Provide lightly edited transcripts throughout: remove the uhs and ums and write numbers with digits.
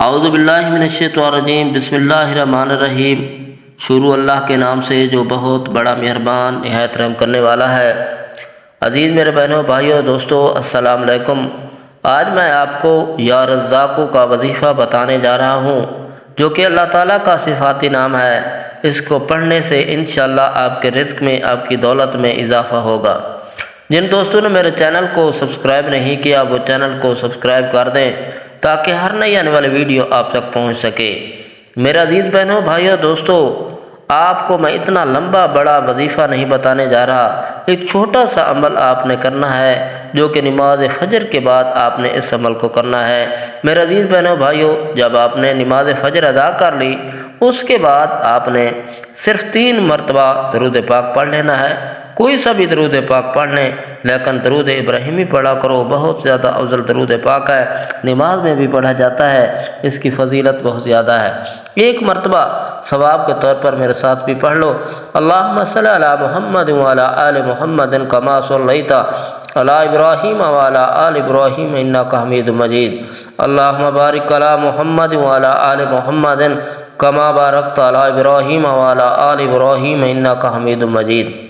اعوذ باللہ من الشیطان الرجیم، بسم اللہ الرحمن الرحیم۔ شروع اللہ کے نام سے جو بہت بڑا مہربان نہایت رحم کرنے والا ہے۔ عزیز میرے بہنوں، بھائیوں، دوستو، السلام علیکم۔ آج میں آپ کو یا رزاقو کا وظیفہ بتانے جا رہا ہوں، جو کہ اللہ تعالیٰ کا صفاتی نام ہے۔ اس کو پڑھنے سے انشاءاللہ آپ کے رزق میں، آپ کی دولت میں اضافہ ہوگا۔ جن دوستوں نے میرے چینل کو سبسکرائب نہیں کیا وہ چینل کو سبسکرائب کر دیں تاکہ ہر نئی آنے والی ویڈیو آپ تک پہنچ سکے۔ میرے عزیز بہنوں، بھائیوں، دوستو، آپ کو میں اتنا لمبا بڑا وظیفہ نہیں بتانے جا رہا۔ ایک چھوٹا سا عمل آپ نے کرنا ہے، جو کہ نماز فجر کے بعد آپ نے اس عمل کو کرنا ہے۔ میرے عزیز بہنوں، بھائیوں، جب آپ نے نماز فجر ادا کر لی، اس کے بعد آپ نے صرف 3 مرتبہ درود پاک پڑھ لینا ہے۔ کوئی سا بھی درود پاک پڑھ لیں، لیکن درود ابراہیمی پڑھا کرو، بہت زیادہ افضل درود پاک ہے، نماز میں بھی پڑھا جاتا ہے، اس کی فضیلت بہت زیادہ ہے۔ 1 مرتبہ ثواب کے طور پر میرے ساتھ بھی پڑھ لو۔ اللہم صلی علی محمد وعلی آل محمد کما صلیت علی ابراہیم وعلی آل ابراہیم انک حمید مجید۔ اللہم بارک علی محمد وعلی آل محمد کما بارکت علی ابراہیم وعلی آل ابراہیم انک حمید مجید۔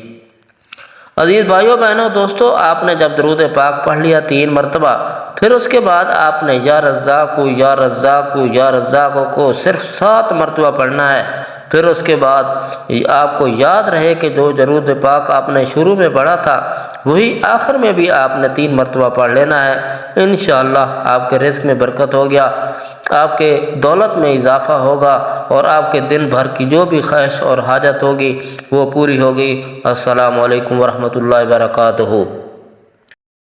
عزیز بھائیوں، بہنوں، دوستو، آپ نے جب درود پاک پڑھ لیا 3 مرتبہ، پھر اس کے بعد آپ نے یا رزاقو یا رزاقو یا رزاقو کو صرف 7 مرتبہ پڑھنا ہے۔ پھر اس کے بعد آپ کو یاد رہے کہ جو درود پاک آپ نے شروع میں پڑھا تھا وہی آخر میں بھی آپ نے 3 مرتبہ پڑھ لینا ہے۔ انشاءاللہ آپ کے رزق میں برکت ہو گیا، آپ کے دولت میں اضافہ ہوگا، اور آپ کے دن بھر کی جو بھی خواہش اور حاجت ہوگی وہ پوری ہوگی۔ السلام علیکم ورحمۃ اللہ وبرکاتہ۔